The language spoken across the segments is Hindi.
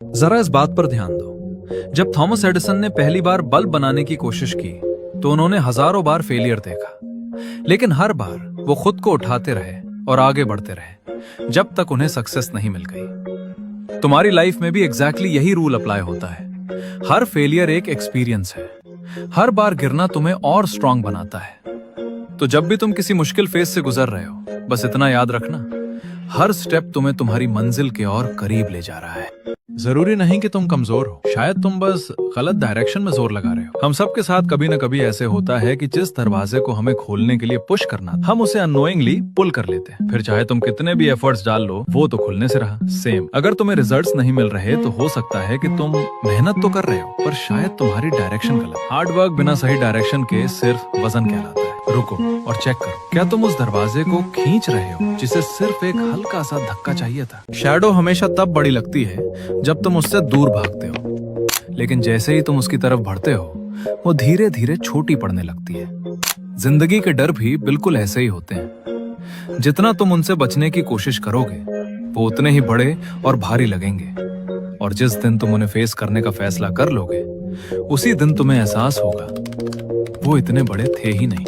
जरा इस बात पर ध्यान दो, जब थॉमस एडिसन ने पहली बार बल्ब बनाने की कोशिश की तो उन्होंने हजारों बार फेलियर देखा, लेकिन हर बार वो खुद को उठाते रहे और आगे बढ़ते रहे जब तक उन्हें सक्सेस नहीं मिल गई। तुम्हारी लाइफ में भी एग्जैक्टली यही रूल अप्लाई होता है। हर फेलियर एक एक्सपीरियंस है, हर बार गिरना तुम्हें और स्ट्रांग बनाता है। तो जब भी तुम किसी मुश्किल फेज से गुजर रहे हो, बस इतना याद रखना, हर स्टेप तुम्हें तुम्हारी मंजिल के और करीब ले जा रहा है। जरूरी नहीं कि तुम कमजोर हो, शायद तुम बस गलत डायरेक्शन में जोर लगा रहे हो। हम सबके साथ कभी न कभी ऐसे होता है कि जिस दरवाजे को हमें खोलने के लिए पुश करना था, हम उसे अननोइंगली पुल कर लेते हैं। फिर चाहे तुम कितने भी एफर्ट्स डाल लो, वो तो खुलने से रहा। सेम, अगर तुम्हें रिजल्ट्स नहीं मिल रहे तो हो सकता है कि तुम मेहनत तो कर रहे हो, पर शायद तुम्हारी डायरेक्शन गलत। हार्ड वर्क बिना सही डायरेक्शन के सिर्फ वजन कहलाता है। रुको और चेक करो, क्या तुम उस दरवाजे को खींच रहे हो जिसे सिर्फ एक हल्का सा धक्का चाहिए था। शैडो हमेशा तब बड़ी लगती है जब तुम उससे दूर भागते हो, लेकिन जैसे ही तुम उसकी तरफ बढ़ते हो, वो धीरे धीरे छोटी पड़ने लगती है। जिंदगी के डर भी बिल्कुल ऐसे ही होते हैं। जितना तुम उनसे बचने की कोशिश करोगे, वो उतने ही बड़े और भारी लगेंगे। और जिस दिन तुम उन्हें फेस करने का फैसला कर लोगे, उसी दिन तुम्हें एहसास होगा वो इतने बड़े थे ही नहीं।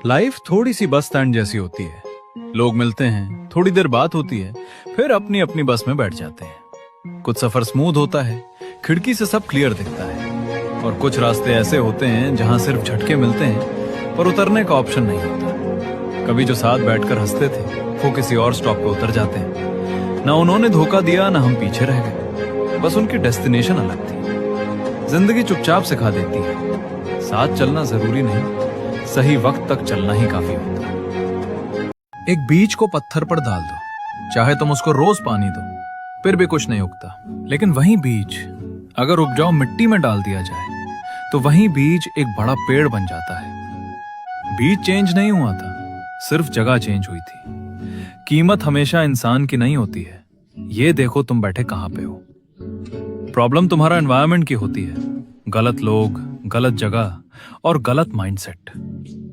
लाइफ थोड़ी सी बस स्टैंड जैसी होती है। लोग मिलते हैं, थोड़ी देर बात होती है, फिर अपनी अपनी बस में बैठ जाते हैं। कुछ सफर स्मूथ होता है, खिड़की से सब क्लियर दिखता है, और कुछ रास्ते ऐसे होते हैं जहां सिर्फ झटके मिलते हैं पर उतरने का ऑप्शन नहीं होता। कभी जो साथ बैठकर हंसते थे, वो किसी और स्टॉप पे उतर जाते हैं। ना उन्होंने धोखा दिया, ना हम पीछे रह गए, बस उनकी डेस्टिनेशन अलग थी। जिंदगी चुपचाप सिखा देती है, साथ चलना जरूरी नहीं, सही वक्त तक चलना ही काफी होता है। एक बीज को पत्थर पर डाल दो, चाहे तुम उसको रोज पानी दो, फिर भी कुछ नहीं उगता। लेकिन वही बीज अगर उपजाऊ मिट्टी में डाल दिया जाए, तो वही बीज एक बड़ा पेड़ बन जाता है। बीज चेंज नहीं हुआ था, सिर्फ जगह चेंज हुई थी। कीमत हमेशा इंसान की नहीं होती है। ये देखो तुम बैठे कहां पे हो। प्रॉब्लम तुम्हारा एनवायरनमेंट की होती है। गलत लोग, गलत जगह और गलत माइंडसेट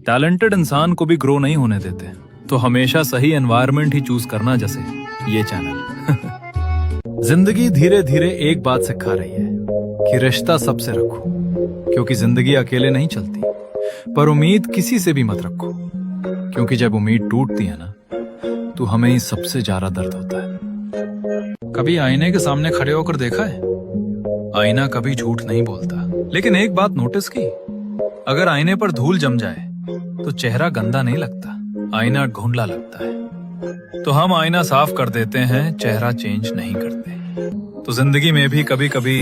टैलेंटेड इंसान को भी ग्रो नहीं होने देते। तो हमेशा सही एनवायरनमेंट ही चूज करना, जैसे ये चैनल। जिंदगी धीरे धीरे एक बात सिखा रही है कि रिश्ता सबसे रखो, क्योंकि जिंदगी अकेले नहीं चलती। पर उम्मीद किसी से भी मत रखो, क्योंकि जब उम्मीद टूटती है ना, तो हमें ही सबसे ज्यादा दर्द होता है। कभी आईने के सामने खड़े होकर देखा है? आईना कभी झूठ नहीं बोलता। लेकिन एक बात नोटिस की, अगर आईने पर धूल जम जाए तो चेहरा गंदा नहीं लगता, आईना ढूंढला लगता है। तो हम आईना साफ कर देते हैं, चेहरा चेंज नहीं करते। तो जिंदगी में भी कभी कभी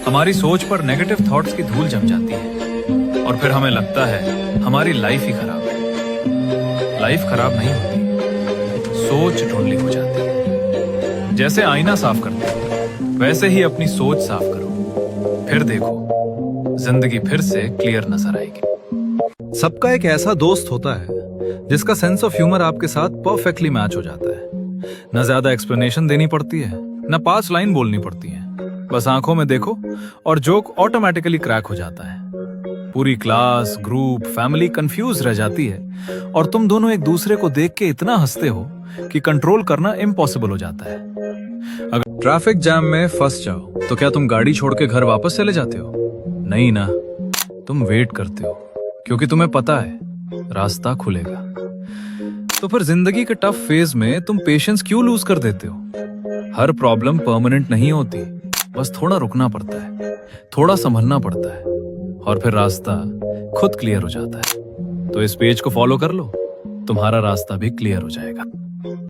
हमारी सोच पर नेगेटिव थॉट्स की धूल जम जाती है, और फिर हमें लगता है हमारी लाइफ ही खराब है। लाइफ खराब नहीं होती, सोच ढूंढली हो जाती है। जैसे आईना साफ करते हो, वैसे ही अपनी सोच साफ करो, फिर देखो जिंदगी फिर से क्लियर नजर आएगी। सबका एक ऐसा दोस्त होता है जिसका सेंस ऑफ ह्यूमर आपके साथ परफेक्टली मैच हो जाता है। न ज्यादा एक्सप्लेनेशन देनी पड़ती है, न 5 लाइन बोलनी पड़ती है, बस आंखों में देखो और जोक ऑटोमेटिकली क्रैक हो जाता है। पूरी क्लास, ग्रुप, फैमिली कंफ्यूज रह जाती है, और तुम दोनों एक दूसरे को देख के इतना हंसते हो कि कंट्रोल करना इम्पॉसिबल हो जाता है। अगर ट्रैफिक जैम में फंस जाओ, तो क्या तुम गाड़ी छोड़ के घर वापस चले जाते हो? नहीं ना, तुम वेट करते हो, क्योंकि तुम्हें पता है रास्ता खुलेगा। तो फिर जिंदगी के टफ फेज में तुम पेशेंस क्यों लूज कर देते हो? हर प्रॉब्लम परमानेंट नहीं होती, बस थोड़ा रुकना पड़ता है, थोड़ा संभलना पड़ता है, और फिर रास्ता खुद क्लियर हो जाता है। तो इस पेज को फॉलो कर लो, तुम्हारा रास्ता भी क्लियर हो जाएगा।